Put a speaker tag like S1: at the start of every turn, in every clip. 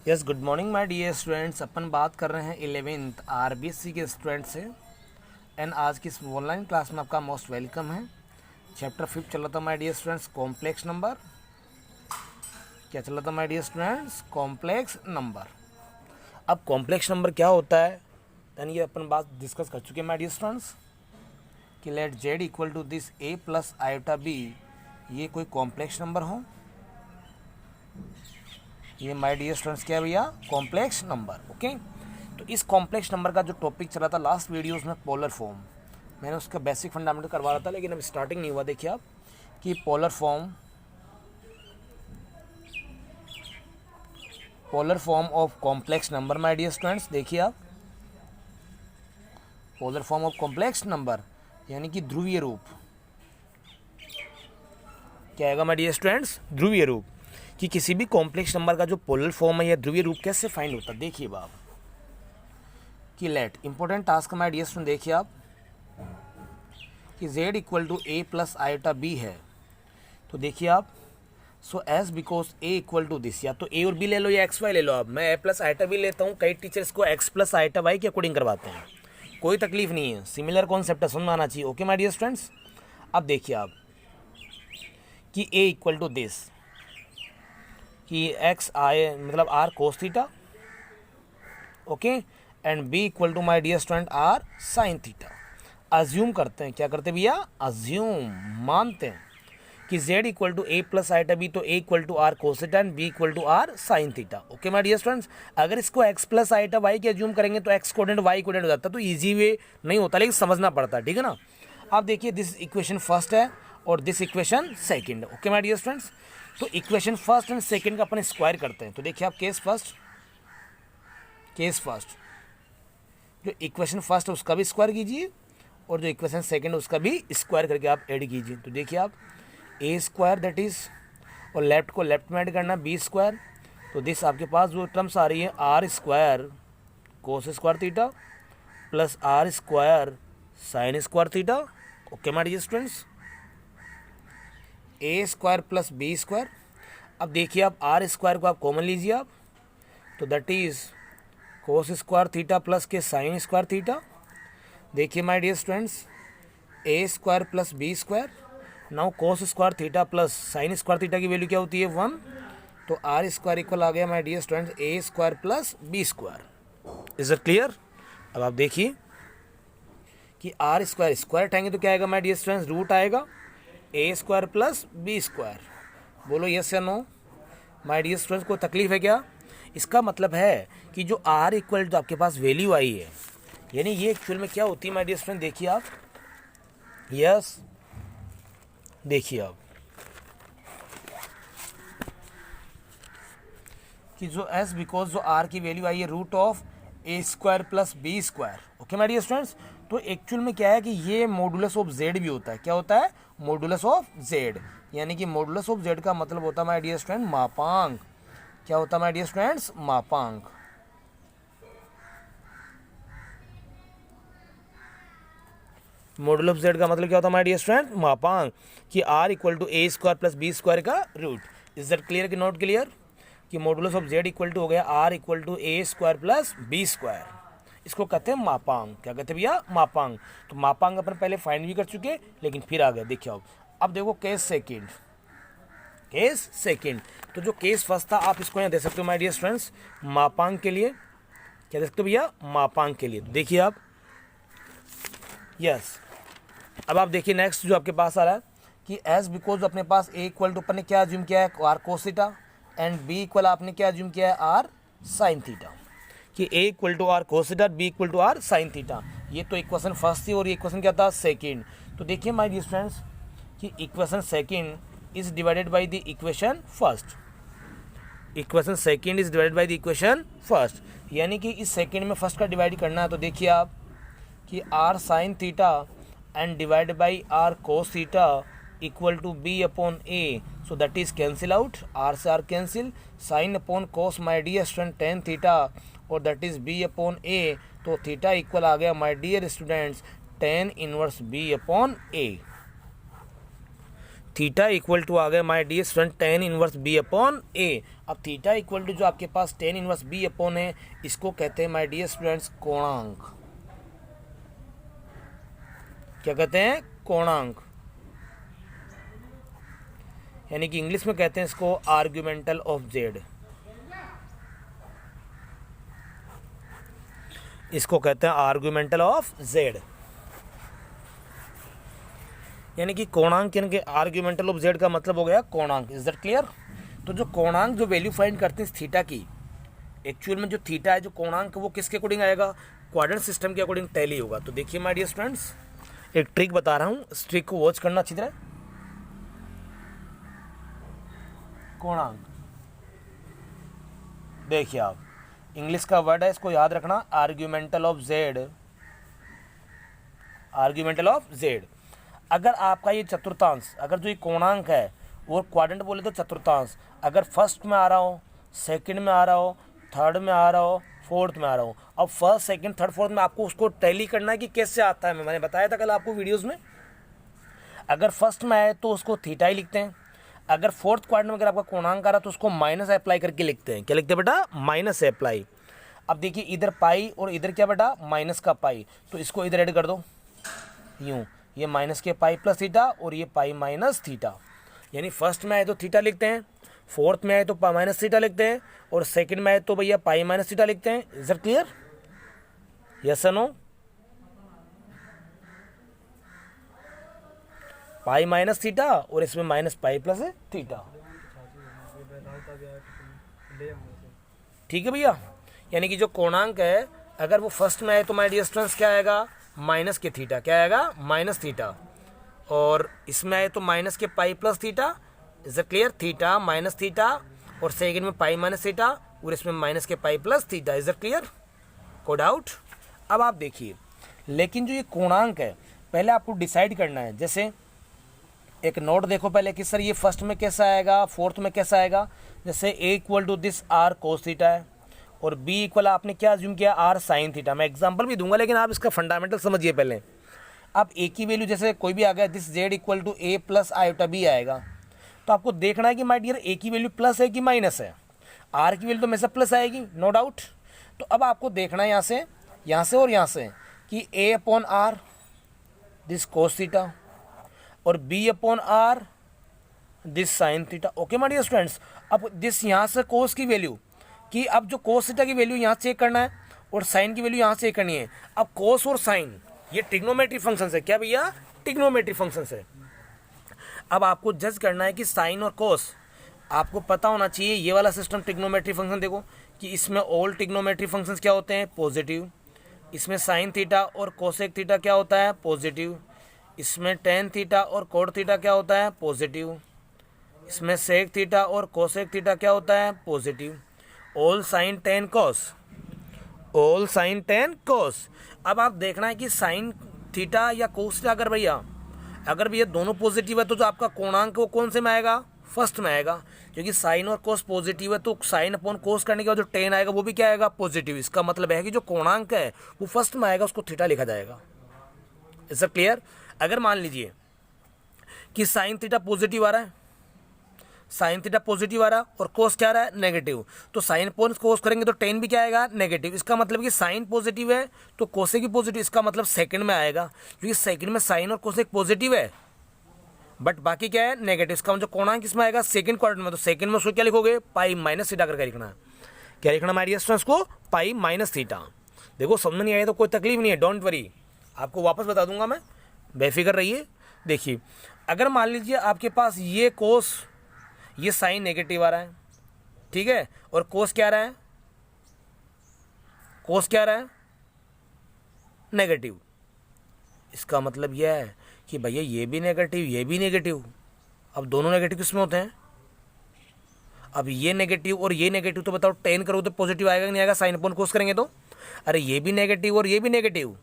S1: Yes, good morning my dear students. अपन बात कर रहे हैं 11th आरबीएससी के स्टूडेंट से। एंड आज की इस ऑनलाइन क्लास में आपका मोस्ट वेलकम है। चैप्टर 5 चल रहा था my dear students, complex number. क्या चल रहा था my dear students? Complex number. अब कॉम्प्लेक्स नंबर क्या होता है, यानी ये अपन बात डिस्कस कर चुके हैं माय डियर स्टूडेंट्स कि let z equal to this a plus iota b, ये कोई कॉम्प्लेक्स नंबर हो। ये माय डियर स्टूडेंट्स क्या है भैया? Complex number. ओके, तो इस कॉम्प्लेक्स नंबर का जो टॉपिक चला था लास्ट वीडियोस में, पोलर फॉर्म, मैंने उसका बेसिक फंडामेंटल करवा रहा था, लेकिन अब स्टार्टिंग नहीं हुआ। देखिए आप कि polar form of complex number my dear students. देखिए आप, polar form of complex number यानी कि ध्रुवीय रूप। क्या आएगा माय डियर स्टूडेंट्स? ध्रुवीय रूप। कि किसी भी कॉम्प्लेक्स नंबर का जो पोलर फॉर्म है या ध्रुवीय रूप कैसे फाइंड होता है। देखिए बाप कि let important task my dear student, देखिए आप कि z equal to a plus iota b है। तो देखिए आप, so as because a equal to this, या तो a और b ले लो या एक्स वाई ले लो। आप मैं a प्लस आयोटा बी लेता हूँ, कई टीचर्स को x प्लस आयोटा वाई के अकॉर्डिंग करवाते हैं, कोई तकलीफ नहीं है, सिमिलर कॉन्सेप्ट है, समझ में आना चाहिए। ओके माय डियर स्टूडेंट्स, अब देखिए आप कि a इक्वल टू दिस कि एक्स आई मतलब r cos theta, okay, and B equal to my dear student r sine theta. Assume करते हैं, क्या करते हैं भैया? अज्यूम, मानते हैं कि z equal to a plus iota b, तो a equal to are cos theta and b equal to are sine theta. Okay my dear students, अगर इसको x प्लस आइटा y के अज्यूम करेंगे तो x कोऑर्डिनेट y कोऑर्डिनेट हो जाता, तो easy way नहीं होता, लेकिन समझना पड़ता है, ठीक है ना। आप देखिए, दिस इक्वेशन फर्स्ट है और this equation second. Okay my dear students, तो इक्वेशन फर्स्ट एंड सेकंड का अपन स्क्वायर करते हैं। तो देखिए आप, केस फर्स्ट जो इक्वेशन फर्स्ट है उसका भी स्क्वायर कीजिए और जो इक्वेशन सेकंड है उसका भी स्क्वायर करके आप ऐड कीजिए। तो देखिए आप, ए स्क्वायर दैट इज, और लेफ्ट को लेफ्ट में ऐड करना, बी स्क्वायर। तो दिस आपके पास जो टर्म्स आ रही है, r square cos square theta plus r square sine square theta. Okay my dear students, a square plus b square. अब देखिए आप, आर स्क्वायर को आप कॉमन लीजिए आप, तो that is cos square theta plus के साइन स्क्वायर थीटा। देखिए my dear students, a square plus b square, now cos square theta plus sine square theta की वैल्यू क्या होती है? 1। तो आर स्क्वायर इक्वल आ गया my dear students a square plus b square. Is it clear? अब आप देखिए कि आर स्क्वायर स्क्वायर हटाएंगे तो क्या आएगा माय डियर स्टूडेंट्स? रूट आएगा a square plus b square. बोलो यस या नो माय डियर स्टूडेंट्स, कोई तकलीफ है क्या? इसका मतलब है कि जो आर इक्वल जो आपके पास वैल्यू आई है, यानी ये एक्चुअल में क्या होती है माय डियर स्टूडेंट? देखिए आप, यस देखिए आप कि जो एस बिकॉज जो आर की वैल्यू आई है root of a square plus b square. Okay my dear students, तो एक्चुअल में क्या है कि ये मॉडुलस ऑफ जेड भी होता है। क्या होता है? मॉडुलस ऑफ जेड, यानी कि मॉडुलस ऑफ जेड का मतलब होता है माय डियर स्टूडेंट मापांक। क्या होता है माय डियर स्टूडेंट्स? मापांक। मॉडुलस ऑफ जेड का मतलब क्या होता है माय डियर स्टूडेंट? मापांक। कि r equal to a square plus b square का रूट। इज दैट क्लियर कि नॉट क्लियर? कि modulus of z equal to हो गया r equal to a square plus b square. इसको कहते हैं मापांक। क्या कहते हैं भैया? मापांक। तो मापांक अपन पहले फाइंड भी कर चुके, लेकिन फिर आ गया। देखिए अब देखो केस सेकंड। तो जो केस फर्स्ट था आप इसको यहाँ दे सकते हो माय डियर स्टूडेंट्स मापांक के लिए। क्या दे सकते हो भैया? मापांक के लिए। तो देखिए आप, यस अब आप देखिए नेक्स्ट जो आपके पास आ रहा है कि एज बिकॉज अपने पास ए इक्वल टू अपन ने क्या अज्यूम किया है? R cos theta, and B equal आपने क्या अज्यूम किया है? R sine theta. कि A equal to are cos theta, B equal to are sine theta. ये तो इक्वेशन फर्स्ट थी और ये इक्वेशन क्या था? सेकंड। तो देखिए माय डियर स्टूडेंट्स कि equation second is divided by the equation first. Equation second is divided by the equation first, यानी कि इस सेकंड में फर्स्ट का डिवाइड करना है। तो देखिए आप कि R sine theta and divide by R cos theta equal to B upon A, so that is cancel out, R से R cancel, sine upon cos my dear student tan theta और that is B upon A. तो theta equal आ गया my dear students tan inverse B upon A. Theta equal to आ गया my dear student tan inverse b upon a। अब theta equal to जो आपके पास tan inverse b upon है, इसको कहते हैं माय डियर स्टूडेंट्स कोणांक। क्या कहते हैं? कोणांक, यानी कि इंग्लिश में कहते हैं इसको आर्ग्यूमेंटल ऑफ जेड। इसको कहते हैं आर्ग्यूमेंटल ऑफ जेड, यानी कि कोणांक, यानी कि आर्ग्यूमेंटल ऑफ जेड का मतलब हो गया कोणांक। Is that clear? तो जो कोणांक जो वैल्यू फाइंड करते हैं थीटा की, एक्चुअल में जो थीटा है, जो कोणांक वो किसके अकॉर्डिंग आएगा? क्वाड्रेंट सिस्टम के अकॉर्डिंग टैली होगा। तो देखिए माय डियर स्टूडेंट्स, एक ट्रिक बता रहा हूँ, इस ट्रिक को वॉच करना अच्छी तरह। कोणांक देखिए आप, इंग्लिश का वर्ड है, इसको याद रखना, argumental of Z. Argumental of Z. अगर आपका ये चतुर्थांश, अगर जो ये कोणांक है वो क्वाड्रेंट बोले तो चतुर्थांश, अगर फर्स्ट में आ रहा हो, सेकंड में आ रहा हो, थर्ड में आ रहा हो, फोर्थ में आ रहा हो, अब फर्स्ट सेकंड थर्ड फोर्थ में आपको उसको टैली करना है कि कैसे आता है। मैंने बताया था कल आपको वीडियोज़ में, अगर फर्स्ट में आए तो उसको थीटा ही लिखते हैं, अगर फोर्थ क्वाड्रेंट में अगर आपका कोणांक आ रहा तो उसको माइनस अप्लाई करके लिखते हैं। क्या लिखते हैं बेटा? Minus apply. अब देखिए इधर पाई और इधर क्या बेटा? माइनस का पाई, तो इसको इधर ऐड कर दो यूँ, ये माइनस के पाई प्लस थीटा और ये पाई माइनस थीटा। यानी फर्स्ट में आए तो थीटा लिखते हैं, फोर्थ में आए तो माइनस थीटा लिखते हैं, और सेकंड में आए तो भैया पाई माइनस थीटा लिखते हैं। Is that clear? यस और नो? पाई माइनस थीटा और इसमें माइनस पाई प्लस है थीटा। ठीक है भैया? यानी कि जो कोणांक है अगर वो फर्स्ट में आए तो माय डियर स्टूडेंट्स क्या आएगा? माइनस के थीटा। क्या आएगा? Minus theta. और इसमें आए तो माइनस के pi plus theta. Is it clear? Theta minus theta, और सेकंड में पाई माइनस थीटा, और इसमें माइनस के pi plus theta. Is it clear? कोई डाउट? अब आप देखिए, लेकिन जो ये कोणांक है पहले आपको डिसाइड करना है। जैसे एक नोट देखो पहले कि सर ये फर्स्ट में कैसा आएगा, फोर्थ में कैसा आएगा। जैसे A equal to this R cos theta है, और बी इक्वल आपने क्या अज्यूम किया? R sine theta. मैं एग्जांपल भी दूंगा, लेकिन आप इसका फंडामेंटल समझिए पहले। अब ए की वैल्यू जैसे कोई भी आ गया, this z equal to a plus iota b आएगा, तो आपको देखना है कि माय डियर ए की वैल्यू प्लस है कि माइनस है। आर की वैल्यू तो हमेशा प्लस आएगी, नो डाउट। तो अब आपको देखना है यहाँ से और यहाँ से कि a upon r this cos theta, और b upon r this sine theta. Okay my dear students? अब दिस यहाँ से कोस की वैल्यू, कि अब जो कोस थीटा की वैल्यू यहाँ चेक करना है और साइन की वैल्यू यहाँ चेक करनी है। अब कोस और साइन ये ट्रिग्नोमेट्री फंक्शन है। क्या भैया? ट्रिग्नोमेट्री फंक्शन है। अब आपको जज करना है कि साइन और कोस, आपको पता होना चाहिए ये वाला सिस्टम ट्रिग्नोमेट्री फंक्शन। देखो कि इसमें ऑल ट्रिग्नोमेट्री फंक्शंस क्या होते हैं? पॉजिटिव। इसमें साइन थीटा और कोसेक थीटा क्या होता है? पॉजिटिव। इसमें टेन थीटा और कोड थीटा क्या होता है? पॉजिटिव। इसमें सेक थीटा और कोसेक थीटा क्या होता है? पॉजिटिव। ऑल साइन टेन कोस, ऑल साइन टेन कोस। अब आप देखना है कि साइन थीटा या कोस थीटा अगर भैया दोनों पॉजिटिव है तो जो आपका कोणांक वो कौन से में आएगा? फर्स्ट में आएगा, क्योंकि साइन और कोस पॉजिटिव है तो साइन अपॉन कोस करने के बाद जो टेन आएगा वो भी क्या आएगा? पॉजिटिव। इसका मतलब है कि जो कोणांक है वो फर्स्ट में आएगा, उसको थीटा लिखा जाएगा। Is it clear? अगर मान लीजिए कि साइन थीटा पॉजिटिव आ रहा है, साइन थीटा पॉजिटिव आ रहा और कोस क्या आ रहा है? नेगेटिव, तो साइन अपॉन कोस करेंगे तो टेन भी क्या आएगा? नेगेटिव। इसका मतलब कि साइन पॉजिटिव है तो कोसेक भी पॉजिटिव, इसका मतलब सेकंड में आएगा, क्योंकि सेकंड में साइन और कोसेक पॉजिटिव है बट बाकी क्या है? नेगेटिव। इसका मतलब कोणांक किसमें आएगा? सेकंड क्वाड्रेंट में, तो सेकंड में उसको क्या लिखोगे? पाई माइनस थीटा करके लिखना है। क्या लिखना हमारे डियर स्टूडेंट्स को? Pi minus theta. देखो समझ नहीं आया तो कोई तकलीफ नहीं है, डोंट वरी, आपको वापस बता दूंगा मैं, बेफिक्र रहिए। देखिए अगर मान लीजिए आपके पास ये कोस, ये साइन नेगेटिव आ रहा है, ठीक है, और कोस क्या आ रहा है? कोस क्या आ रहा है? नेगेटिव। इसका मतलब यह है कि भैया ये भी नेगेटिव, ये भी नेगेटिव। अब दोनों नेगेटिव किसमें होते हैं? अब ये नेगेटिव और ये नेगेटिव, तो बताओ टेन करो तो पॉजिटिव आएगा कि नहीं आएगा? साइन अपॉन कोस करेंगे तो, अरे ये भी नेगेटिव और ये भी नेगेटिव,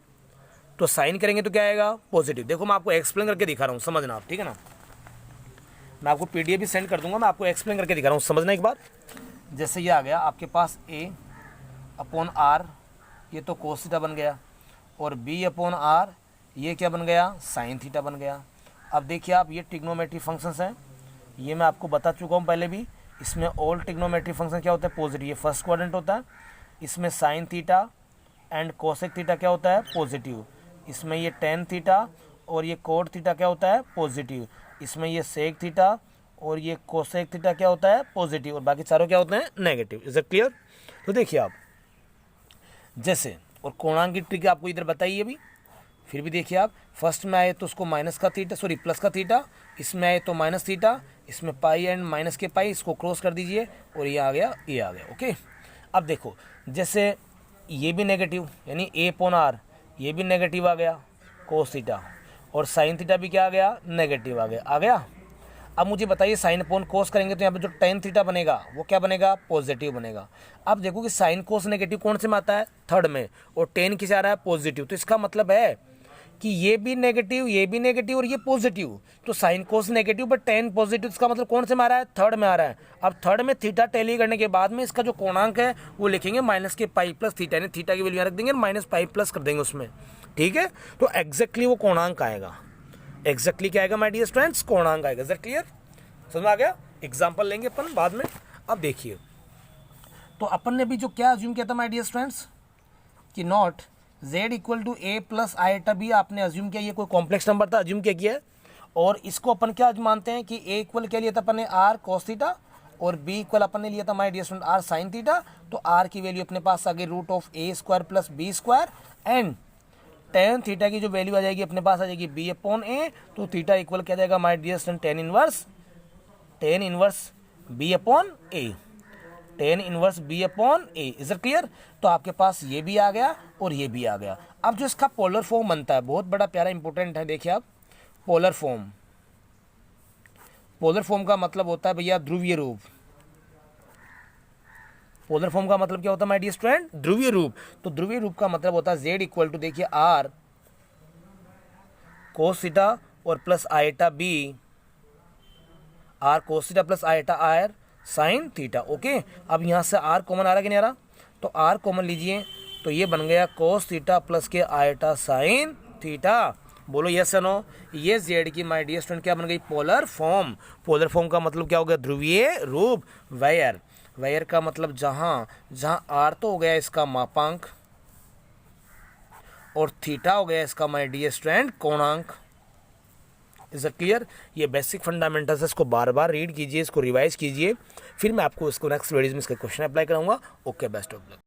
S1: तो साइन करेंगे तो क्या आएगा? पॉजिटिव। देखो मैं आपको एक्सप्लेन करके दिखा रहा हूँ, समझना आप, ठीक है ना? मैं आपको पीडीएफ भी सेंड कर दूंगा, मैं आपको एक्सप्लेन करके दिखा रहा हूँ, समझना एक बार। जैसे ये आ गया आपके पास ए अपॉन आर, ये तो कोस थीटा बन गया, और बी अपॉन आर ये क्या बन गया? साइन थीटा बन गया। अब देखिए आप, ये ट्रिग्नोमेट्री फंक्शंस हैं, ये मैं आपको बता चुका हूँ पहले भी। इसमें ऑल ट्रिग्नोमेट्री फंक्शन क्या होता है, पॉजिटिव, ये फर्स्ट क्वाड्रेंट होता है। इसमें sign theta and cosec theta क्या होता है, पॉजिटिव। इसमें ये टेन थीटा और ये कोट थीटा क्या होता है, पॉजिटिव। इसमें ये सेक थीटा और ये कोसेक थीटा क्या होता है, पॉजिटिव, और बाकी चारों क्या होते हैं, नेगेटिव। Is it clear? तो देखिए आप, जैसे और कोणांक की ट्रिक आपको इधर बताइए अभी, फिर भी देखिए आप, फर्स्ट में आए तो उसको माइनस का थीटा, सॉरी प्लस का थीटा, इसमें आए तो माइनस थीटा, इसमें पाई एंड माइनस के पाई, इसको क्रॉस कर दीजिए और ये आ गया, ये आ गया। ओके, अब देखो, जैसे ये भी नेगेटिव यानी ए अपॉन आर, ये भी नेगेटिव आ गया कोस थीटा, और साइन थीटा भी क्या आ गया, नेगेटिव आ गया, आ गया। अब मुझे बताइए साइन अपॉन कोस करेंगे तो यहाँ पे जो टेन थीटा बनेगा वो क्या बनेगा, पॉजिटिव बनेगा। अब देखो कि साइन कोस नेगेटिव कौन से में आता है, थर्ड में, और टेन किसे आ रहा है, पॉजिटिव। तो इसका मतलब है कि ये भी नेगेटिव, ये भी नेगेटिव और ये पॉजिटिव, तो sine cos negative but ten positive, इसका मतलब कौन से में आ रहा है, थर्ड में आ रहा है। अब थर्ड में थीटा टैली करने के बाद में इसका जो कोणांक है वो लिखेंगे माइनस के पाई प्लस थीटा, यानी थीटा की वैल्यू यहाँ रख देंगे, माइनस पाई प्लस कर देंगे उसमें, ठीक है। तो एग्जैक्टली वो कोणांक आएगा, एग्जैक्टली क्या आएगा माय डियर स्टूडेंट्स, कोणांक आएगा। Is that clear? समझ में आ गया? एग्जाम्पल लेंगे अपन बाद में। अब देखिए, तो अपन ने भी जो क्या अज्यूम किया था माय डियर स्टूडेंट्स, कि not z equal to a plus iota b आपने अज्यूम किया, ये कोई कॉम्प्लेक्स नंबर था, अज्यूम क्या किया है। और इसको अपन क्या मानते हैं कि a इक्वल क्या लिया था अपन ने, आर कॉस थीटा, और b इक्वल अपन ने लिया था my dear student r sine theta. तो r की वैल्यू अपने पास आ गई root of a square plus b square, and tan theta की जो वैल्यू आ जाएगी अपने पास आ जाएगी b अपॉन ए। तो थीटा इक्वल क्या जाएगा my dear student, tan inverse b upon a, tan inverse b upon a. Is it clear? तो आपके पास ये भी आ गया और ये भी आ गया। अब जो इसका पोलर फॉर्म बनता है, बहुत बड़ा प्यारा इंपॉर्टेंट है, देखिए आप, पोलर फॉर्म, पोलर फॉर्म का मतलब होता है भैया ध्रुवीय रूप। पोलर फॉर्म का मतलब क्या होता है माय डियर स्टूडेंट, ध्रुवीय रूप। तो ध्रुवीय रूप का मतलब होता है z इक्वल टू, देखिए, आर कोस थीटा और plus iota b, r cos theta plus iota r sine theta. Okay, अब यहाँ से आर कॉमन आ रहा कि नहीं आ रहा, तो आर कॉमन लीजिए, तो ये बन गया कोस थीटा प्लस के आईटा साइन थीटा। बोलो यस या नो? ये जेड की माय डियर स्टूडेंट क्या बन गई, पोलर फॉर्म। पोलर फॉर्म का मतलब क्या हो गया, ध्रुवीय रूप। वेयर, वेयर का मतलब जहाँ, जहाँ आर तो हो गया इसका मापांक और थीटा हो गया इसका माय डियर स्टूडेंट कोणांक। Is it clear? ये बेसिक फंडामेंटल्स है, इसको बार बार रीड कीजिए, इसको रिवाइज कीजिए, फिर मैं आपको इसको नेक्स्ट वीडियो में इसका क्वेश्चन अप्लाई कराऊंगा। Okay, best of luck.